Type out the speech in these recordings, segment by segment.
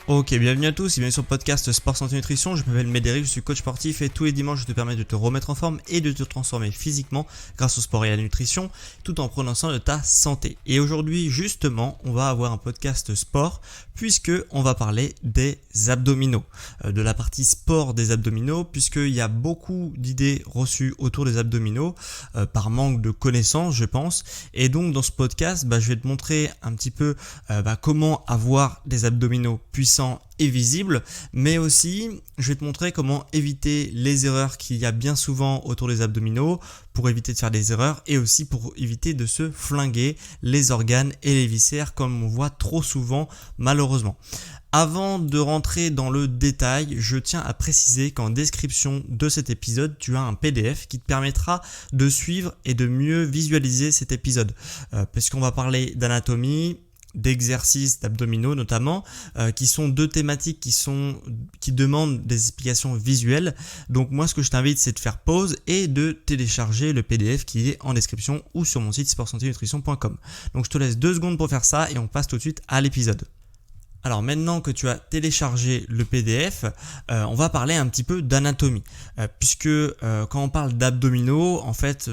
Ok, bienvenue à tous et bienvenue sur le podcast Sport Santé Nutrition. Je m'appelle Médéric, je suis coach sportif et tous les dimanches je te permets de te remettre en forme et de te transformer physiquement grâce au sport et à la nutrition tout en prenant soin de ta santé. Et aujourd'hui justement on va avoir un podcast sport puisque on va parler des abdominaux, de la partie sport des abdominaux, puisqu'il y a beaucoup d'idées reçues autour des abdominaux par manque de connaissances je pense. Et donc dans ce podcast je vais te montrer un petit peu comment avoir des abdominaux puissants et visibles, mais aussi je vais te montrer comment éviter les erreurs qu'il y a bien souvent autour des abdominaux pour éviter de faire des erreurs et aussi pour éviter de se flinguer les organes et les viscères comme on voit trop souvent malheureusement. Avant de rentrer dans le détail, je tiens à préciser qu'en description de cet épisode, tu as un PDF qui te permettra de suivre et de mieux visualiser cet épisode parce qu'on va parler d'anatomie, d'exercices d'abdominaux notamment, qui sont deux thématiques qui demandent des explications visuelles. Donc moi ce que je t'invite c'est de faire pause et de télécharger le PDF qui est en description ou sur mon site sportsanténutrition.com. Donc je te laisse 2 secondes pour faire ça et on passe tout de suite à l'épisode. Alors maintenant que tu as téléchargé le PDF, on va parler un petit peu d'anatomie, puisque quand on parle d'abdominaux, en fait,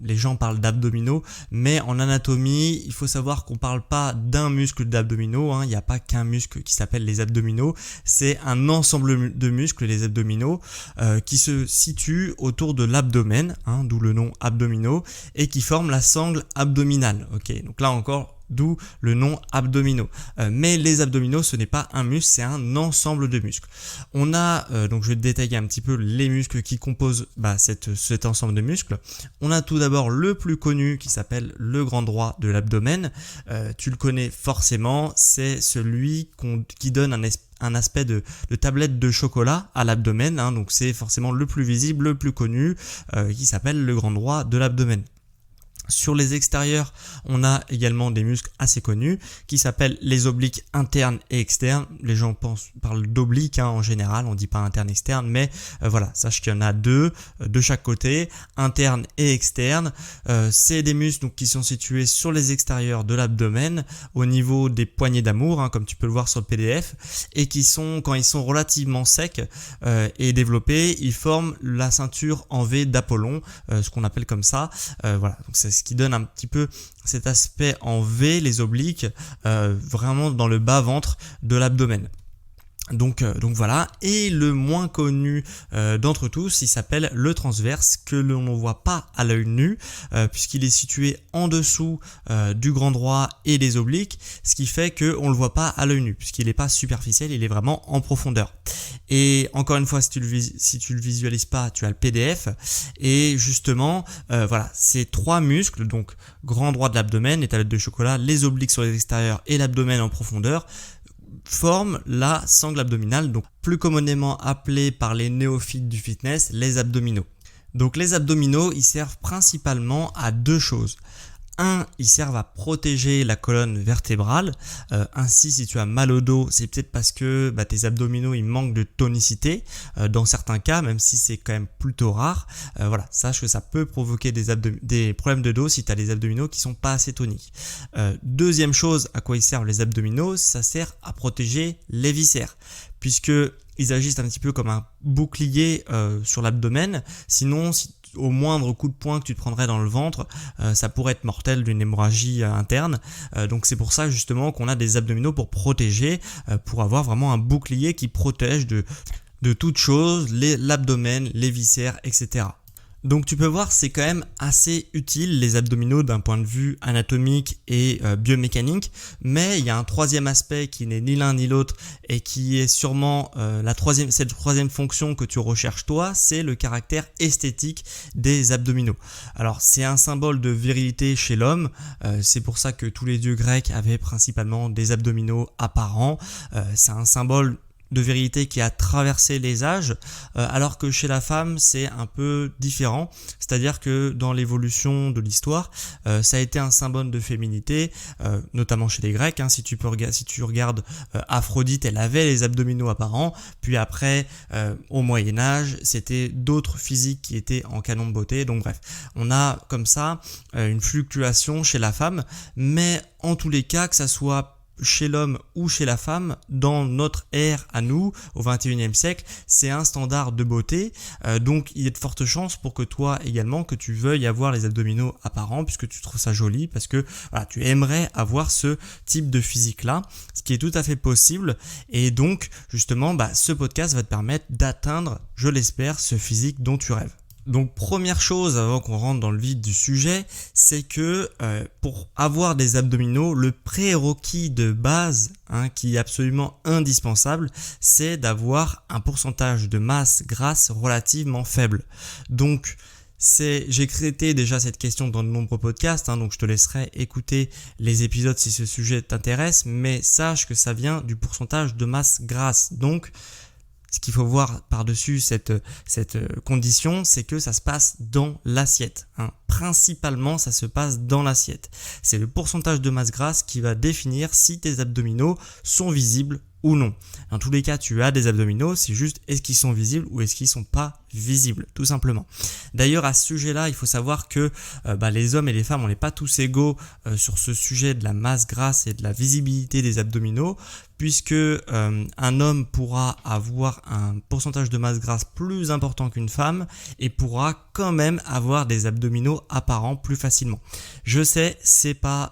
les gens parlent d'abdominaux, mais en anatomie, il faut savoir qu'on parle pas d'un muscle d'abdominaux, il n'y a pas qu'un muscle qui s'appelle les abdominaux, c'est un ensemble de muscles, les abdominaux, qui se situent autour de l'abdomen, d'où le nom abdominaux, et qui forment la sangle abdominale. Ok, donc là encore, d'où le nom abdominaux. Mais les abdominaux, ce n'est pas un muscle, c'est un ensemble de muscles. On a, donc je vais te détailler un petit peu les muscles qui composent cet ensemble de muscles. On a tout d'abord le plus connu qui s'appelle le grand droit de l'abdomen. Tu le connais forcément, c'est celui qui donne un aspect de tablette de chocolat à l'abdomen, donc c'est forcément le plus visible, le plus connu, qui s'appelle le grand droit de l'abdomen. Sur les extérieurs, on a également des muscles assez connus qui s'appellent les obliques internes et externes. Les gens parlent d'obliques en général, on dit pas interne externe, mais voilà, sache qu'il y en a 2 de chaque côté, interne et externe. C'est des muscles qui sont situés sur les extérieurs de l'abdomen, au niveau des poignées d'amour, comme tu peux le voir sur le PDF, et qui sont, quand ils sont relativement secs et développés, ils forment la ceinture en V d'Apollon, ce qu'on appelle comme ça. Voilà, donc c'est ce qui donne un petit peu cet aspect en V, les obliques, vraiment dans le bas-ventre de l'abdomen. Donc voilà, et le moins connu d'entre tous, il s'appelle le transverse, que l'on ne voit pas à l'œil nu, puisqu'il est situé en dessous du grand droit et des obliques, ce qui fait qu'on le voit pas à l'œil nu, puisqu'il n'est pas superficiel, il est vraiment en profondeur. Et encore une fois, si tu le visualises pas, tu as le PDF, et justement, voilà, ces 3 muscles, donc grand droit de l'abdomen, les tablettes de chocolat, les obliques sur les extérieurs et l'abdomen en profondeur, forment la sangle abdominale, donc plus communément appelée par les néophytes du fitness, les abdominaux. Donc les abdominaux, ils servent principalement à 2 choses. Ils servent à protéger la colonne vertébrale. Ainsi, si tu as mal au dos, c'est peut-être parce que tes abdominaux ils manquent de tonicité. Dans certains cas, même si c'est quand même plutôt rare, voilà, sache que ça peut provoquer des problèmes de dos si tu as les abdominaux qui sont pas assez toniques. Deuxième chose, à quoi ils servent les abdominaux, ça sert à protéger les viscères, puisque ils agissent un petit peu comme un bouclier sur l'abdomen. Sinon, au moindre coup de poing que tu te prendrais dans le ventre, ça pourrait être mortel d'une hémorragie interne. Donc c'est pour ça justement qu'on a des abdominaux pour protéger, pour avoir vraiment un bouclier qui protège de toute chose, l'abdomen, les viscères, etc. Donc tu peux voir, c'est quand même assez utile les abdominaux d'un point de vue anatomique et biomécanique, mais il y a un troisième aspect qui n'est ni l'un ni l'autre et qui est sûrement cette troisième fonction que tu recherches toi, c'est le caractère esthétique des abdominaux. Alors c'est un symbole de virilité chez l'homme, c'est pour ça que tous les dieux grecs avaient principalement des abdominaux apparents, c'est un symbole de vérité qui a traversé les âges, alors que chez la femme c'est un peu différent, c'est-à-dire que dans l'évolution de l'histoire, ça a été un symbole de féminité, notamment chez les Grecs, si tu regardes Aphrodite, elle avait les abdominaux apparents, puis après au Moyen-Âge, c'était d'autres physiques qui étaient en canon de beauté, donc bref, on a comme ça une fluctuation chez la femme, mais en tous les cas, que ça soit chez l'homme ou chez la femme, dans notre ère à nous, au 21e siècle, c'est un standard de beauté, donc il y a de fortes chances pour que toi également, que tu veuilles avoir les abdominaux apparents, puisque tu trouves ça joli, parce que voilà, tu aimerais avoir ce type de physique-là, ce qui est tout à fait possible, et donc justement, ce podcast va te permettre d'atteindre, je l'espère, ce physique dont tu rêves. Donc première chose avant qu'on rentre dans le vif du sujet, c'est que pour avoir des abdominaux, le prérequis de base qui est absolument indispensable, c'est d'avoir un pourcentage de masse grasse relativement faible. Donc j'ai traité déjà cette question dans de nombreux podcasts, donc je te laisserai écouter les épisodes si ce sujet t'intéresse, mais sache que ça vient du pourcentage de masse grasse. Donc ce qu'il faut voir par-dessus cette condition, c'est que ça se passe dans l'assiette. Principalement, ça se passe dans l'assiette. C'est le pourcentage de masse grasse qui va définir si tes abdominaux sont visibles ou non. Dans tous les cas, tu as des abdominaux, c'est juste est-ce qu'ils sont visibles ou est-ce qu'ils sont pas visibles, tout simplement. D'ailleurs, à ce sujet-là, il faut savoir que les hommes et les femmes, on n'est pas tous égaux sur ce sujet de la masse grasse et de la visibilité des abdominaux, puisque un homme pourra avoir un pourcentage de masse grasse plus important qu'une femme et pourra quand même avoir des abdominaux apparents plus facilement. Je sais, c'est pas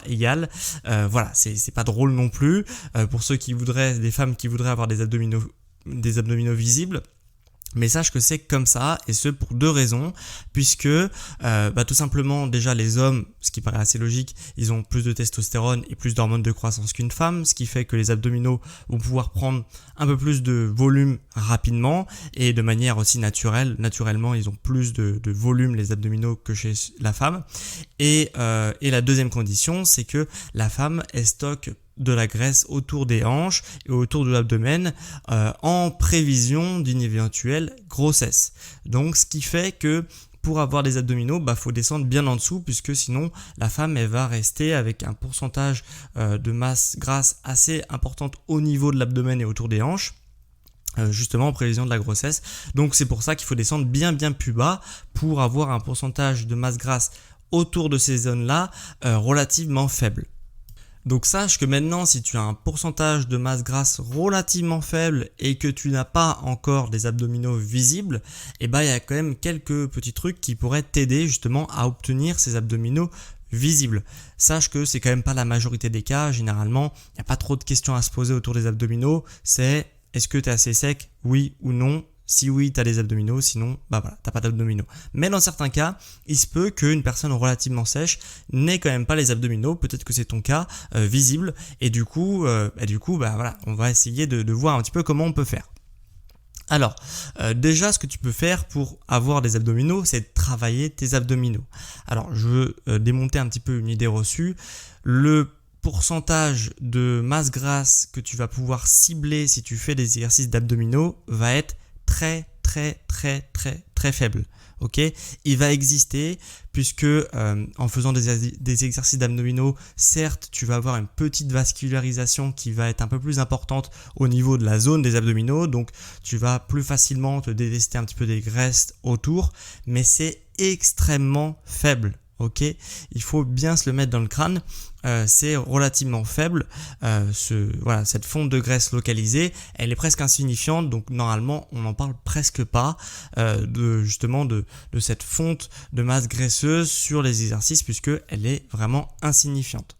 égal, voilà, c'est pas drôle non plus pour ceux des femmes qui voudraient avoir des abdominaux visibles. Mais sache que c'est comme ça, et ce pour deux raisons, puisque tout simplement déjà les hommes, ce qui paraît assez logique, ils ont plus de testostérone et plus d'hormones de croissance qu'une femme, ce qui fait que les abdominaux vont pouvoir prendre un peu plus de volume rapidement et de manière aussi naturelle. Naturellement, ils ont plus de volume les abdominaux que chez la femme. Et la deuxième condition, c'est que la femme, elle stocke de la graisse autour des hanches et autour de l'abdomen en prévision d'une éventuelle grossesse. Donc ce qui fait que pour avoir des abdominaux, faut descendre bien en dessous, puisque sinon la femme elle va rester avec un pourcentage de masse grasse assez importante au niveau de l'abdomen et autour des hanches, justement en prévision de la grossesse. Donc c'est pour ça qu'il faut descendre bien plus bas pour avoir un pourcentage de masse grasse autour de ces zones-là relativement faible. Donc sache que maintenant, si tu as un pourcentage de masse grasse relativement faible et que tu n'as pas encore des abdominaux visibles, il y a quand même quelques petits trucs qui pourraient t'aider justement à obtenir ces abdominaux visibles. Sache que c'est quand même pas la majorité des cas. Généralement, il n'y a pas trop de questions à se poser autour des abdominaux. C'est est-ce que tu es assez sec, oui ou non? Si oui, tu as des abdominaux, sinon, t'as pas d'abdominaux. Mais dans certains cas, il se peut qu'une personne relativement sèche n'ait quand même pas les abdominaux, peut-être que c'est ton cas, visible, et du coup, on va essayer de voir un petit peu comment on peut faire. Alors, déjà, ce que tu peux faire pour avoir des abdominaux, c'est de travailler tes abdominaux. Alors, je veux démonter un petit peu une idée reçue. Le pourcentage de masse grasse que tu vas pouvoir cibler si tu fais des exercices d'abdominaux va être très faible. Ok, il va exister puisque en faisant des exercices d'abdominaux, certes tu vas avoir une petite vascularisation qui va être un peu plus importante au niveau de la zone des abdominaux, donc tu vas plus facilement te délester un petit peu des graisses autour, mais c'est extrêmement faible. Ok, il faut bien se le mettre dans le crâne, c'est relativement faible, cette fonte de graisse localisée, elle est presque insignifiante, donc normalement on n'en parle presque pas de cette fonte de masse graisseuse sur les exercices, puisque elle est vraiment insignifiante.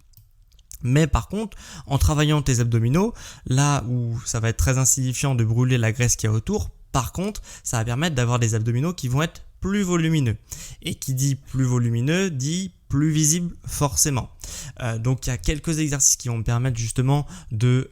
Mais par contre, en travaillant tes abdominaux, là où ça va être très insignifiant de brûler la graisse qu'il y a autour, par contre, ça va permettre d'avoir des abdominaux qui vont être plus volumineux. Et qui dit plus volumineux dit plus visible forcément. Donc il y a quelques exercices qui vont me permettre justement de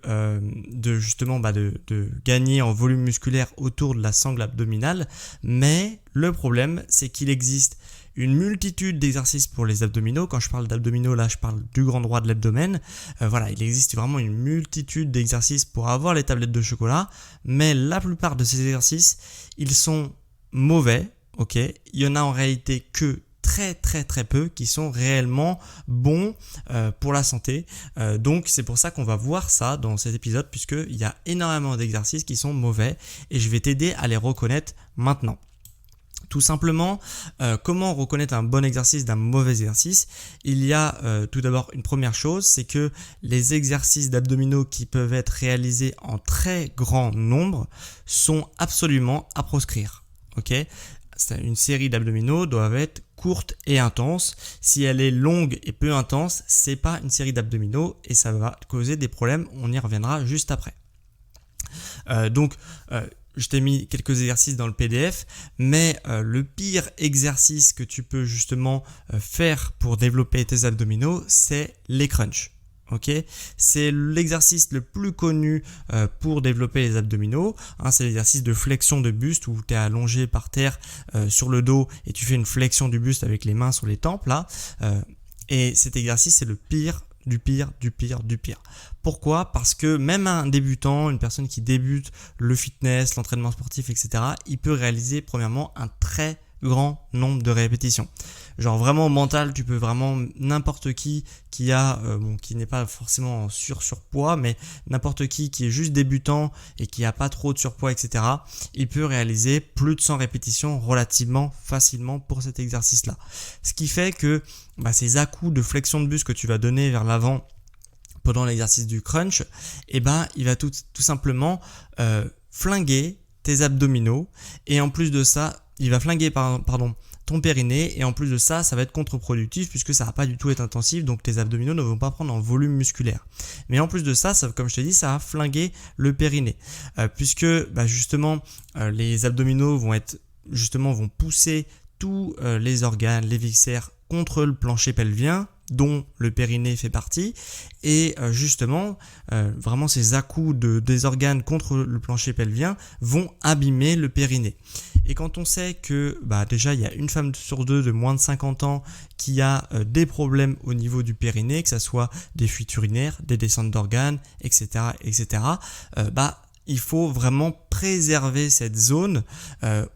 gagner en volume musculaire autour de la sangle abdominale. Mais le problème, c'est qu'il existe une multitude d'exercices pour les abdominaux. Quand je parle d'abdominaux, là je parle du grand droit de l'abdomen. Voilà, il existe vraiment une multitude d'exercices pour avoir les tablettes de chocolat, mais la plupart de ces exercices, ils sont mauvais, ok. Il y en a en réalité que très peu qui sont réellement bons pour la santé. Donc c'est pour ça qu'on va voir ça dans cet épisode, puisqu'il y a énormément d'exercices qui sont mauvais et je vais t'aider à les reconnaître maintenant. Tout simplement, comment reconnaître un bon exercice d'un mauvais exercice? Il y a tout d'abord une première chose, c'est que les exercices d'abdominaux qui peuvent être réalisés en très grand nombre sont absolument à proscrire. Ok? Une série d'abdominaux doit être courte et intense. Si elle est longue et peu intense, c'est pas une série d'abdominaux et ça va causer des problèmes. On y reviendra juste après. Je t'ai mis quelques exercices dans le PDF, mais le pire exercice que tu peux justement faire pour développer tes abdominaux, c'est les crunchs. Ok, c'est l'exercice le plus connu pour développer les abdominaux. C'est l'exercice de flexion de buste où tu es allongé par terre sur le dos et tu fais une flexion du buste avec les mains sur les tempes là. Et cet exercice, c'est le pire du pire. Pourquoi? Parce que même un débutant, une personne qui débute le fitness, l'entraînement sportif, etc., il peut réaliser premièrement un très grand nombre de répétitions. Genre vraiment au mental, tu peux vraiment n'importe qui a, qui n'est pas forcément surpoids, mais n'importe qui est juste débutant et qui a pas trop de surpoids, etc., il peut réaliser plus de 100 répétitions relativement facilement pour cet exercice-là. Ce qui fait que ces à-coups de flexion de buste que tu vas donner vers l'avant pendant l'exercice du crunch, il va tout simplement flinguer tes abdominaux et en plus de ça, il va flinguer ton périnée et en plus de ça, ça va être contre-productif puisque ça va pas du tout être intensif, donc tes abdominaux ne vont pas prendre en volume musculaire. Mais en plus de ça, comme je t'ai dit, ça va flinguer le périnée puisque justement les abdominaux vont pousser tous les organes, les viscères contre le plancher pelvien dont le périnée fait partie et justement vraiment ces à-coups des organes contre le plancher pelvien vont abîmer le périnée. Et quand on sait que déjà il y a une femme sur deux de moins de 50 ans qui a des problèmes au niveau du périnée, que ce soit des fuites urinaires, des descentes d'organes, etc., il faut vraiment préserver cette zone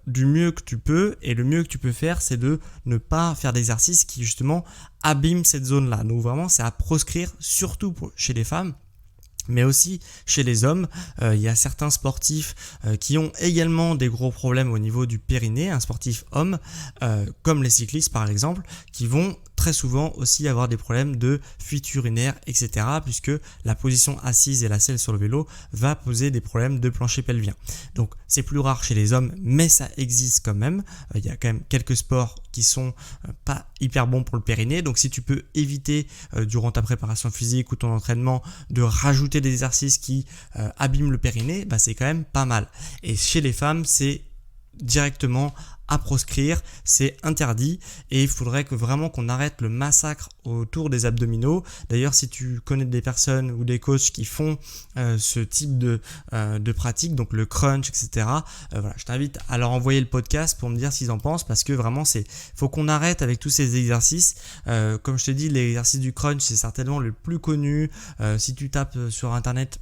du mieux que tu peux, et le mieux que tu peux faire, c'est de ne pas faire d'exercices qui justement abîment cette zone-là. Donc vraiment, c'est à proscrire, surtout chez les femmes. Mais aussi chez les hommes, il y a certains sportifs qui ont également des gros problèmes au niveau du périnée, un sportif homme, comme les cyclistes par exemple, qui vont très souvent aussi avoir des problèmes de fuite urinaire, etc. puisque la position assise et la selle sur le vélo va poser des problèmes de plancher pelvien. Donc c'est plus rare chez les hommes, mais ça existe quand même. Il y a quand même quelques sports qui sont pas hyper bons pour le périnée. Donc si tu peux éviter durant ta préparation physique ou ton entraînement de rajouter des exercices qui abîment le périnée, c'est quand même pas mal. Et chez les femmes, c'est directement à proscrire, c'est interdit et il faudrait vraiment qu'on arrête le massacre autour des abdominaux. D'ailleurs, si tu connais des personnes ou des coachs qui font ce type de pratique, donc le crunch, etc., je t'invite à leur envoyer le podcast pour me dire ce qu'ils en pensent, parce que vraiment faut qu'on arrête avec tous ces exercices. Comme je te dis, l'exercice du crunch, c'est certainement le plus connu. Si tu tapes sur internet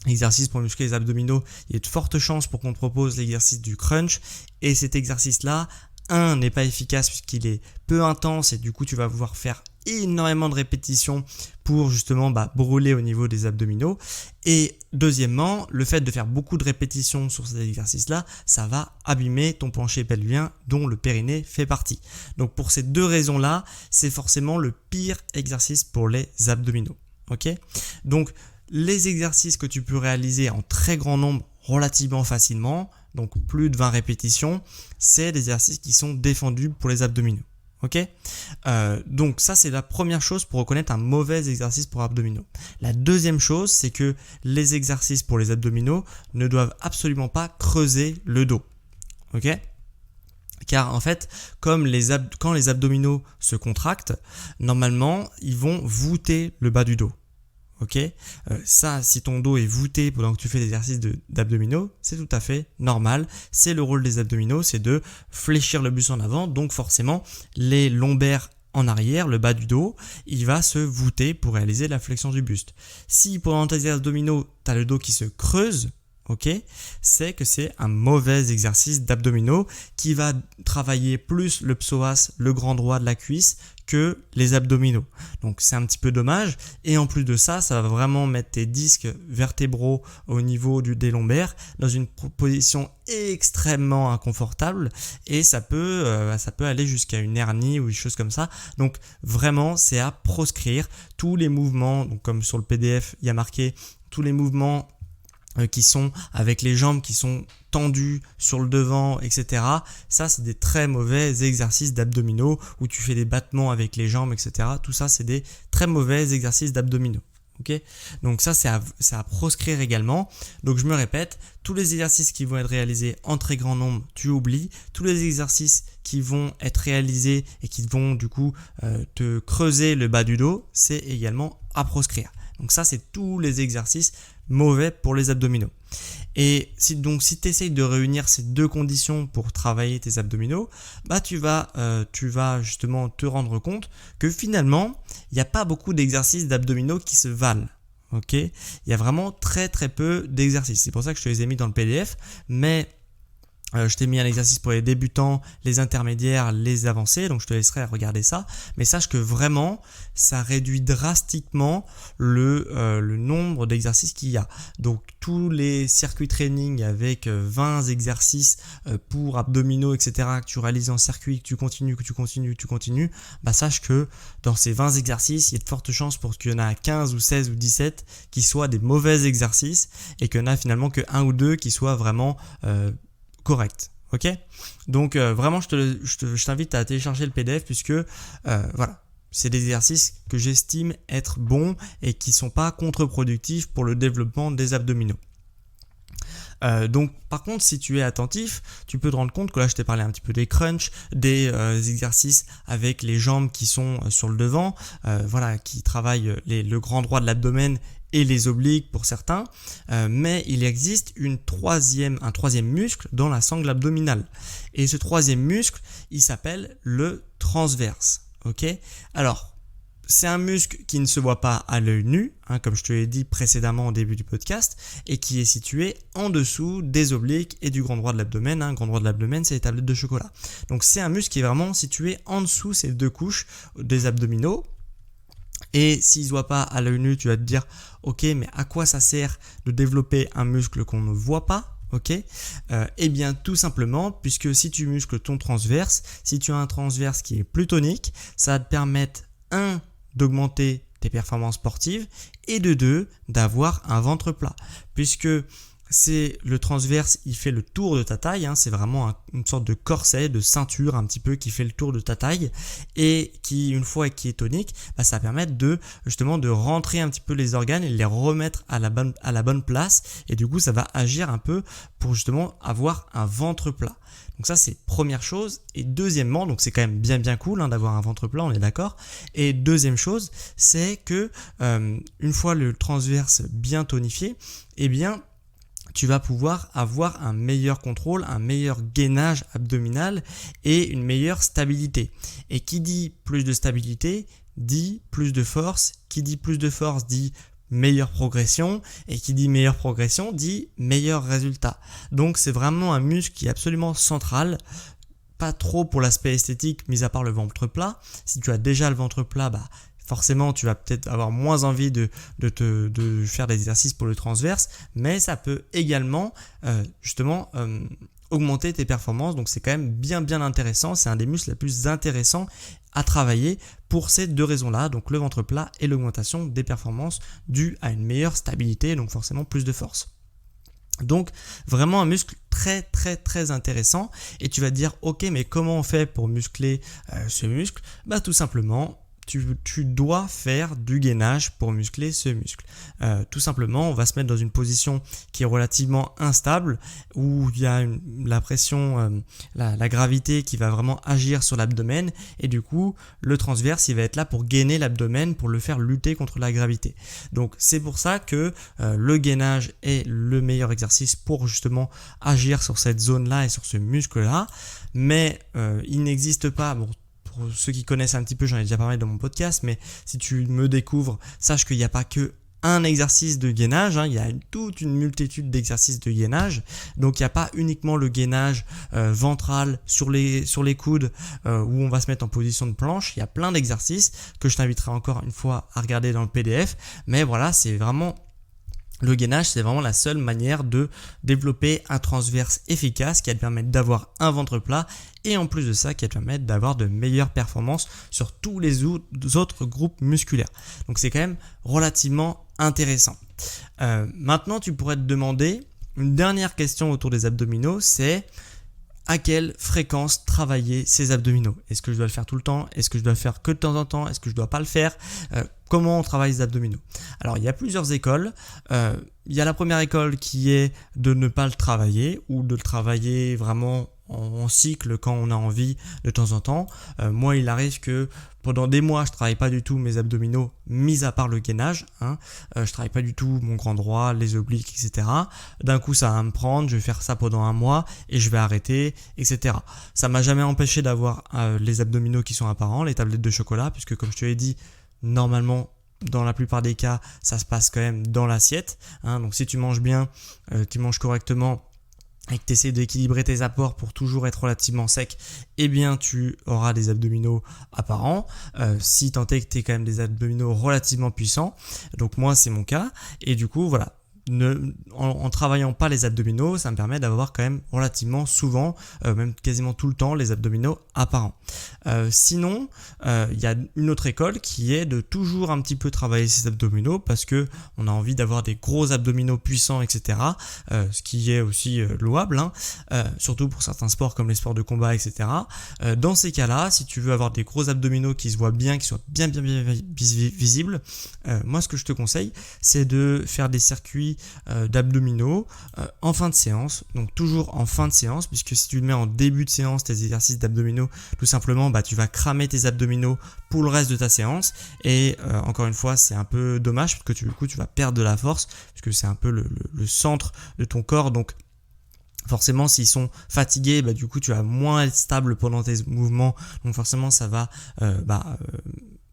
exercice pour muscler les abdominaux, il y a de fortes chances pour qu'on te propose l'exercice du crunch, et cet exercice-là, n'est pas efficace puisqu'il est peu intense et du coup tu vas pouvoir faire énormément de répétitions pour justement brûler au niveau des abdominaux. Et deuxièmement, le fait de faire beaucoup de répétitions sur cet exercice-là, ça va abîmer ton plancher pelvien dont le périnée fait partie. Donc pour ces deux raisons-là, c'est forcément le pire exercice pour les abdominaux. Ok ? Donc les exercices que tu peux réaliser en très grand nombre relativement facilement, donc plus de 20 répétitions, c'est des exercices qui sont défendus pour les abdominaux. Ok ? Donc ça, c'est la première chose pour reconnaître un mauvais exercice pour abdominaux. La deuxième chose, c'est que les exercices pour les abdominaux ne doivent absolument pas creuser le dos. Ok ? Car en fait, quand les abdominaux se contractent, normalement, ils vont voûter le bas du dos. Ok, ça, si ton dos est voûté pendant que tu fais des exercices d'abdominaux, c'est tout à fait normal. C'est le rôle des abdominaux, c'est de fléchir le buste en avant. Donc forcément, les lombaires en arrière, le bas du dos, il va se voûter pour réaliser la flexion du buste. Si pendant tes abdominaux, tu as le dos qui se creuse, ok, c'est que c'est un mauvais exercice d'abdominaux qui va travailler plus le psoas, le grand droit de la cuisse, que les abdominaux. Donc c'est un petit peu dommage. Et en plus de ça, ça va vraiment mettre tes disques vertébraux au niveau des lombaires dans une position extrêmement inconfortable et ça peut aller jusqu'à une hernie ou des choses comme ça. Donc vraiment, c'est à proscrire. Tous les mouvements, donc comme sur le PDF, il y a marqué tous les mouvements qui sont avec les jambes qui sont tendues sur le devant, etc. Ça, c'est des très mauvais exercices d'abdominaux où tu fais des battements avec les jambes, etc. Tout ça, c'est des très mauvais exercices d'abdominaux. Okay, donc ça, c'est à proscrire également. Donc je me répète, tous les exercices qui vont être réalisés en très grand nombre, tu oublies. Tous les exercices qui vont être réalisés et qui vont du coup te creuser le bas du dos, c'est également à proscrire. Donc ça, c'est tous les exercices mauvais pour les abdominaux. Et si tu essayes de réunir ces deux conditions pour travailler tes abdominaux, bah tu vas justement te rendre compte que finalement, il n'y a pas beaucoup d'exercices d'abdominaux qui se valent. Ok, il y a vraiment très très peu d'exercices. C'est pour ça que je te les ai mis dans le PDF, mais je t'ai mis un exercice pour les débutants, les intermédiaires, les avancés, donc je te laisserai regarder ça. Mais sache que vraiment, ça réduit drastiquement le nombre d'exercices qu'il y a. Donc tous les circuits training avec 20 exercices pour abdominaux, etc. que tu réalises en circuit, que tu continues, bah sache que dans ces 20 exercices, il y a de fortes chances pour qu'il y en a 15 ou 16 ou 17 qui soient des mauvais exercices et qu'il y en a finalement que 1 ou 2 qui soient vraiment correct. Ok, donc vraiment je t'invite à télécharger le PDF puisque voilà, c'est des exercices que j'estime être bons et qui ne sont pas contre-productifs pour le développement des abdominaux. Donc par contre, si tu es attentif, tu peux te rendre compte que là je t'ai parlé un petit peu des crunchs, des exercices avec les jambes qui sont sur le devant, voilà, qui travaillent le grand droit de l'abdomen et les obliques pour certains, mais il existe un troisième muscle dans la sangle abdominale. Et ce troisième muscle, il s'appelle le transverse. Ok ? Alors, c'est un muscle qui ne se voit pas à l'œil nu, comme je te l'ai dit précédemment au début du podcast, et qui est situé en dessous des obliques et du grand droit de l'abdomen. Grand droit de l'abdomen, c'est les tablettes de chocolat. Donc c'est un muscle qui est vraiment situé en dessous ces deux couches des abdominaux. Et s'il ne se voit pas à l'œil nu, tu vas te dire « Ok, mais à quoi ça sert de développer un muscle qu'on ne voit pas ?» Ok, eh bien tout simplement, puisque si tu muscles ton transverse, si tu as un transverse qui est plus tonique, ça va te permettre d'augmenter tes performances sportives et de 2, d'avoir un ventre plat. Puisque c'est le transverse, il fait le tour de ta taille, c'est vraiment une sorte de corset, de ceinture un petit peu qui fait le tour de ta taille et qui, une fois qui est tonique, ça va permettre justement de rentrer un petit peu les organes et de les remettre à la bonne place et du coup ça va agir un peu pour justement avoir un ventre plat. Donc ça c'est première chose. Et deuxièmement, donc c'est quand même bien cool d'avoir un ventre plat, on est d'accord. Et deuxième chose, c'est que une fois le transverse bien tonifié, eh bien tu vas pouvoir avoir un meilleur contrôle, un meilleur gainage abdominal et une meilleure stabilité. Et qui dit plus de stabilité dit plus de force. Qui dit plus de force dit meilleure progression. Et qui dit meilleure progression dit meilleur résultat. Donc c'est vraiment un muscle qui est absolument central. Pas trop pour l'aspect esthétique, mis à part le ventre plat. Si tu as déjà le ventre plat, forcément, tu vas peut-être avoir moins envie de faire des exercices pour le transverse, mais ça peut également augmenter tes performances. Donc, c'est quand même bien intéressant. C'est un des muscles les plus intéressants à travailler pour ces deux raisons-là. Donc, le ventre plat et l'augmentation des performances dues à une meilleure stabilité, donc forcément plus de force. Donc, vraiment un muscle très intéressant. Et tu vas te dire, ok, mais comment on fait pour muscler ce muscle ? Tout simplement, tu dois faire du gainage pour muscler ce muscle. Tout simplement, on va se mettre dans une position qui est relativement instable, où il y a la pression, la gravité qui va vraiment agir sur l'abdomen, et du coup, le transverse, il va être là pour gainer l'abdomen, pour le faire lutter contre la gravité. Donc, c'est pour ça que le gainage est le meilleur exercice pour justement agir sur cette zone-là et sur ce muscle-là, mais il n'existe pas, bon, pour ceux qui connaissent un petit peu, j'en ai déjà parlé dans mon podcast, mais si tu me découvres, sache qu'il n'y a pas que un exercice de gainage, il y a toute une multitude d'exercices de gainage, donc il n'y a pas uniquement le gainage ventral sur les coudes où on va se mettre en position de planche. Il y a plein d'exercices que je t'inviterai encore une fois à regarder dans le PDF, mais voilà, c'est vraiment... Le gainage, c'est vraiment la seule manière de développer un transverse efficace qui va te permettre d'avoir un ventre plat et en plus de ça, qui va te permettre d'avoir de meilleures performances sur tous les autres groupes musculaires. Donc c'est quand même relativement intéressant. Maintenant, tu pourrais te demander, une dernière question autour des abdominaux, c'est à quelle fréquence travailler ces abdominaux? Est-ce que je dois le faire tout le temps? Est-ce que je dois le faire que de temps en temps? Est-ce que je dois pas le faire? Comment on travaille les abdominaux? Alors, il y a plusieurs écoles. Il y a la première école qui est de ne pas le travailler ou de le travailler vraiment en cycle quand on a envie de temps en temps. Moi, il arrive que pendant des mois, je travaille pas du tout mes abdominaux, mis à part le gainage. Je travaille pas du tout mon grand droit, les obliques, etc. D'un coup, ça va me prendre, je vais faire ça pendant un mois et je vais arrêter, etc. Ça m'a jamais empêché d'avoir les abdominaux qui sont apparents, les tablettes de chocolat, puisque comme je te l'ai dit, normalement, dans la plupart des cas, ça se passe quand même dans l'assiette. Donc si tu manges bien, tu manges correctement et que tu essaies d'équilibrer tes apports pour toujours être relativement sec, eh bien tu auras des abdominaux apparents. Si tant est que tu aies quand même des abdominaux relativement puissants, donc moi c'est mon cas, et du coup voilà. En travaillant pas les abdominaux, ça me permet d'avoir quand même relativement souvent, même quasiment tout le temps, les abdominaux apparents. Sinon, il y a une autre école qui est de toujours un petit peu travailler ces abdominaux parce que on a envie d'avoir des gros abdominaux puissants, etc. Ce qui est aussi louable, surtout pour certains sports comme les sports de combat, etc. Dans ces cas-là, si tu veux avoir des gros abdominaux qui se voient bien, qui soient bien visibles, moi ce que je te conseille, c'est de faire des circuits d'abdominaux en fin de séance, donc toujours en fin de séance, puisque si tu le mets en début de séance, tes exercices d'abdominaux, tout simplement tu vas cramer tes abdominaux pour le reste de ta séance, et encore une fois c'est un peu dommage parce que du coup tu vas perdre de la force, puisque c'est un peu le centre de ton corps, donc forcément s'ils sont fatigués, du coup tu vas moins être stable pendant tes mouvements, donc forcément ça va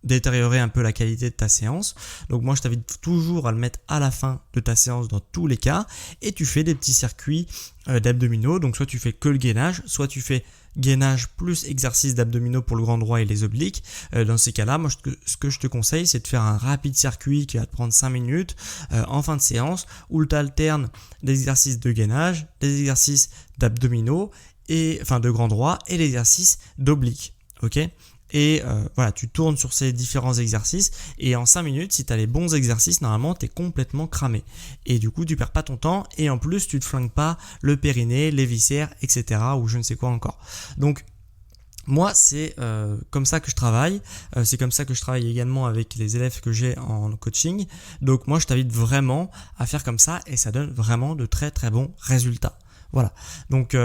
détériorer un peu la qualité de ta séance. Donc moi je t'invite toujours à le mettre à la fin de ta séance dans tous les cas, et tu fais des petits circuits d'abdominaux, donc soit tu fais que le gainage, soit tu fais gainage plus exercice d'abdominaux pour le grand droit et les obliques. Dans ces cas-là, moi ce que je te conseille, c'est de faire un rapide circuit qui va te prendre 5 minutes en fin de séance, où tu alternes des exercices de gainage, des exercices d'abdominaux, et enfin de grand droit, et l'exercice d'obliques. Ok ? Et voilà, tu tournes sur ces différents exercices, et en 5 minutes, si tu as les bons exercices, normalement tu es complètement cramé, et du coup tu perds pas ton temps, et en plus tu te flingues pas le périnée, les viscères, etc. ou je ne sais quoi encore. Donc moi c'est comme ça que je travaille, c'est comme ça que je travaille également avec les élèves que j'ai en coaching. Donc moi je t'invite vraiment à faire comme ça, et ça donne vraiment de très très bons résultats. Voilà, donc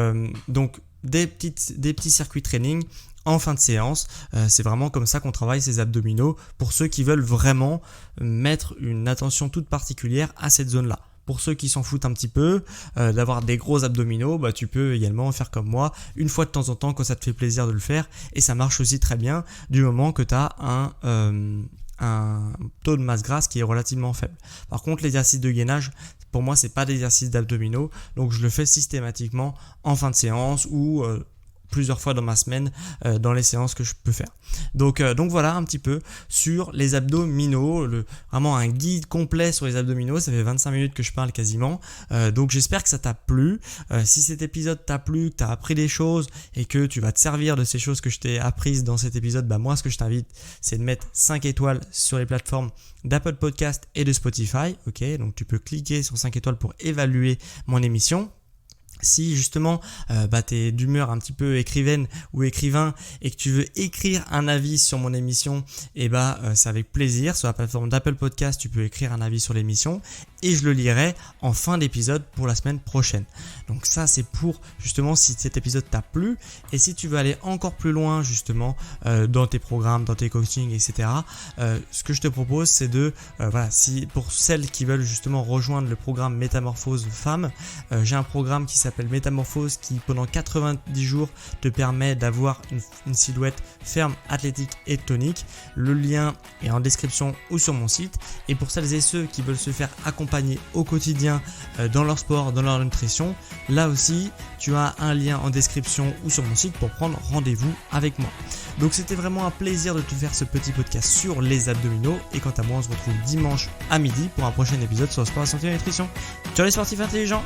des petits circuits training en fin de séance, c'est vraiment comme ça qu'on travaille ces abdominaux pour ceux qui veulent vraiment mettre une attention toute particulière à cette zone-là. Pour ceux qui s'en foutent un petit peu d'avoir des gros abdominaux, tu peux également faire comme moi, une fois de temps en temps quand ça te fait plaisir de le faire, et ça marche aussi très bien du moment que tu as un taux de masse grasse qui est relativement faible. Par contre, l'exercice de gainage, pour moi, c'est pas d'exercice d'abdominaux, donc je le fais systématiquement en fin de séance ou plusieurs fois dans ma semaine dans les séances que je peux faire. Donc voilà un petit peu sur les abdominaux, vraiment un guide complet sur les abdominaux. Ça fait 25 minutes que je parle quasiment, donc j'espère que ça t'a plu. Si cet épisode t'a plu, que tu as appris des choses et que tu vas te servir de ces choses que je t'ai apprises dans cet épisode, moi ce que je t'invite, c'est de mettre 5 étoiles sur les plateformes d'Apple Podcast et de Spotify. Ok, donc tu peux cliquer sur 5 étoiles pour évaluer mon émission. Si justement tu es d'humeur un petit peu écrivaine ou écrivain et que tu veux écrire un avis sur mon émission, c'est avec plaisir. Sur la plateforme d'Apple Podcast, tu peux écrire un avis sur l'émission et je le lirai en fin d'épisode pour la semaine prochaine. Donc ça, c'est pour justement si cet épisode t'a plu et si tu veux aller encore plus loin justement dans tes programmes, dans tes coachings, etc. Ce que je te propose, c'est de si pour celles qui veulent justement rejoindre le programme Métamorphose Femme, j'ai un programme qui s'appelle Métamorphose qui pendant 90 jours te permet d'avoir une silhouette ferme, athlétique et tonique. Le lien est en description ou sur mon site. Et pour celles et ceux qui veulent se faire accompagner au quotidien dans leur sport, dans leur nutrition, là aussi tu as un lien en description ou sur mon site pour prendre rendez-vous avec moi. Donc c'était vraiment un plaisir de te faire ce petit podcast sur les abdominaux et quant à moi on se retrouve dimanche à midi pour un prochain épisode sur le sport, la santé et la nutrition. Ciao les sportifs intelligents.